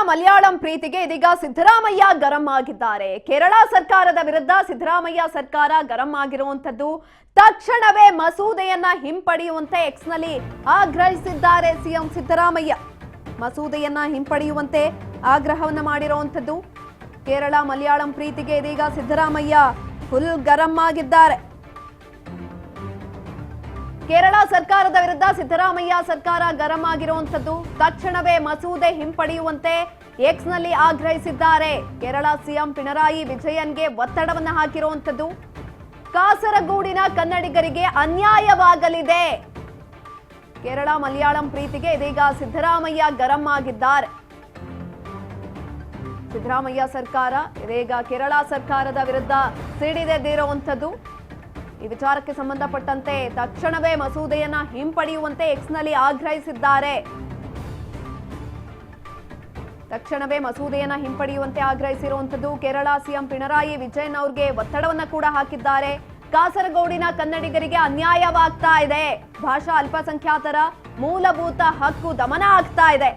ಮಲಯಾಳಂ ಪ್ರೀತಿಗೆ ಇದೀಗ ಸಿದ್ದರಾಮಯ್ಯ ಗರಂ ಆಗಿದ್ದಾರೆ. ಕೇರಳ ಸರ್ಕಾರದ ವಿರುದ್ಧ ಸಿದ್ದರಾಮಯ್ಯ ಸರ್ಕಾರ ಗರಂ ಆಗಿರುವಂತದ್ದು. ತಕ್ಷಣವೇ ಮಸೂದೆಯನ್ನ ಹಿಂಪಡೆಯುವಂತೆ ಎಕ್ಸ್ ನಲ್ಲಿ ಆಗ್ರಹಿಸಿದ್ದಾರೆ ಸಿಎಂ ಸಿದ್ದರಾಮಯ್ಯ. ಮಸೂದೆಯನ್ನ ಹಿಂಪಡೆಯುವಂತೆ ಆಗ್ರಹವನ್ನ ಮಾಡಿರುವಂತದ್ದು. ಕೇರಳ ಮಲಯಾಳಂ ಪ್ರೀತಿಗೆ ಇದೀಗ ಸಿದ್ದರಾಮಯ್ಯ ಫುಲ್ ಗರಂ ಆಗಿದ್ದಾರೆ. ಕೇರಳ ಸರ್ಕಾರದ ವಿರುದ್ಧ ಸಿದ್ದರಾಮಯ್ಯ ಸರ್ಕಾರ ಗರಂ ಆಗಿರುವಂತದ್ದು. ತಕ್ಷಣವೇ ಮಸೂದೆ ಹಿಂಪಡೆಯುವಂತೆ ಎಕ್ಸ್ ನಲ್ಲಿ ಆಗ್ರಹಿಸಿದ್ದಾರೆ. ಕೇರಳ ಸಿಎಂ ಪಿಣರಾಯಿ ವಿಜಯನ್ಗೆ ಒತ್ತಡವನ್ನ ಹಾಕಿರುವಂತದ್ದು. ಕಾಸರಗೋಡಿನ ಕನ್ನಡಿಗರಿಗೆ ಅನ್ಯಾಯವಾಗಲಿದೆ. ಕೇರಳ ಮಲಯಾಳಂ ಪ್ರೀತಿಗೆ ಇದೀಗ ಸಿದ್ದರಾಮಯ್ಯ ಗರಂ ಆಗಿದ್ದಾರೆ. ಸಿದ್ದರಾಮಯ್ಯ ಸರ್ಕಾರ ಇದೀಗ ಕೇರಳ ಸರ್ಕಾರದ ವಿರುದ್ಧ ಸಿಡಿದೆದ್ದಿರುವಂತದ್ದು. ಈ ವಿಚಾರಕ್ಕೆ ಸಂಬಂಧಪಟ್ಟಂತೆ ತಕ್ಷಣವೇ ಮಸೂದೆಯನ್ನ ಹಿಂಪಡೆಯುವಂತೆ ಎಕ್ಸ್ ನಲ್ಲಿ ಆಗ್ರಹಿಸಿದ್ದಾರೆ. ತಕ್ಷಣವೇ ಮಸೂದೆಯನ್ನ ಹಿಂಪಡೆಯುವಂತೆ ಆಗ್ರಹಿಸಿರುವಂತದ್ದು. ಕೇರಳ ಸಿಎಂ ಪಿಣರಾಯಿ ವಿಜಯನ್ ಅವರಿಗೆ ಒತ್ತಡವನ್ನ ಕೂಡ ಹಾಕಿದ್ದಾರೆ. ಕಾಸರಗೋಡಿನ ಕನ್ನಡಿಗರಿಗೆ ಅನ್ಯಾಯವಾಗ್ತಾ ಇದೆ. ಭಾಷಾ ಅಲ್ಪಸಂಖ್ಯಾತರ ಮೂಲಭೂತ ಹಕ್ಕು ದಮನ ಆಗ್ತಾ ಇದೆ.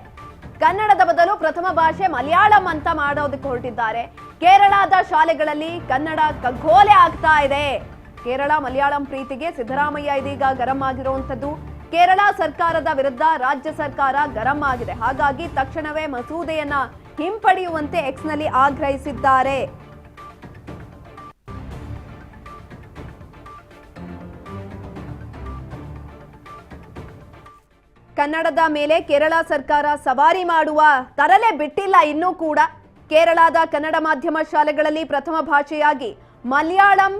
ಕನ್ನಡದ ಬದಲು ಪ್ರಥಮ ಭಾಷೆ ಮಲಯಾಳಂ ಅಂತ ಮಾಡೋದಕ್ಕೆ ಹೊರಟಿದ್ದಾರೆ. ಕೇರಳದ ಶಾಲೆಗಳಲ್ಲಿ ಕನ್ನಡ ಕಗ್ಗೋಲೆ ಆಗ್ತಾ ಇದೆ. ಕೇರಳ ಮಲಯಾಳಂ ಪ್ರೀತಿಗೆ ಸಿದ್ದರಾಮಯ್ಯ ಇದೀಗ ಗರಂ ಆಗಿರುವಂತದ್ದು. ಕೇರಳ ಸರ್ಕಾರದ ವಿರುದ್ಧ ರಾಜ್ಯ ಸರ್ಕಾರ ಗರಂ ಆಗಿದೆ. ಹಾಗಾಗಿ ತಕ್ಷಣವೇ ಮಸೂದೆಯನ್ನ ಹಿಂಪಡೆಯುವಂತೆ ಎಕ್ಸ್ ನಲ್ಲಿ ಆಗ್ರಹಿಸಿದ್ದಾರೆ. ಕನ್ನಡದ ಮೇಲೆ ಕೇರಳ ಸರ್ಕಾರ ಸವಾರಿ ಮಾಡುವ ತರಲೇ ಬಿಟ್ಟಿಲ್ಲ. ಇನ್ನೂ ಕೂಡ ಕೇರಳದ ಕನ್ನಡ ಮಾಧ್ಯಮ ಶಾಲೆಗಳಲ್ಲಿ ಪ್ರಥಮ ಭಾಷೆಯಾಗಿ ಮಲಯಾಳಂ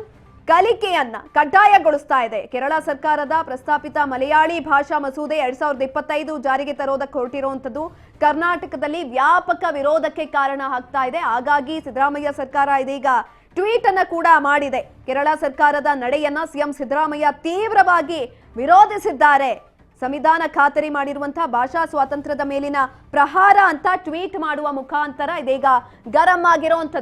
ಕಲಿಕೆಯನ್ನ ಕಡ್ಡಾಯಗೊಳಿಸ್ತಾ ಇದೆ. ಕೇರಳ ಸರ್ಕಾರದ ಪ್ರಸ್ತಾಪಿತ ಮಲಯಾಳಿ ಭಾಷಾ ಮಸೂದೆ 2025 ಜಾರಿಗೆ ತರೋದಕ್ಕೆ ಹೊರಟಿರುವಂತದ್ದು ಕರ್ನಾಟಕದಲ್ಲಿ ವ್ಯಾಪಕ ವಿರೋಧಕ್ಕೆ ಕಾರಣ ಆಗ್ತಾ ಇದೆ. ಹಾಗಾಗಿ ಸಿದ್ದರಾಮಯ್ಯ ಸರ್ಕಾರ ಇದೀಗ ಟ್ವೀಟ್ ಅನ್ನ ಕೂಡ ಮಾಡಿದೆ. ಕೇರಳ ಸರ್ಕಾರದ ನಡೆಯನ್ನ ಸಿಎಂ ಸಿದ್ದರಾಮಯ್ಯ ತೀವ್ರವಾಗಿ ವಿರೋಧಿಸಿದ್ದಾರೆ. ಸಂವಿಧಾನ ಖಾತರಿ ಮಾಡಿರುವಂತಹ ಭಾಷಾ ಸ್ವಾತಂತ್ರ್ಯದ ಮೇಲಿನ ಪ್ರಹಾರ ಅಂತ ಟ್ವೀಟ್ ಮಾಡುವ ಮುಖಾಂತರ ಇದೀಗ ಗರಂ ಆಗಿರುವಂತದ್ದು.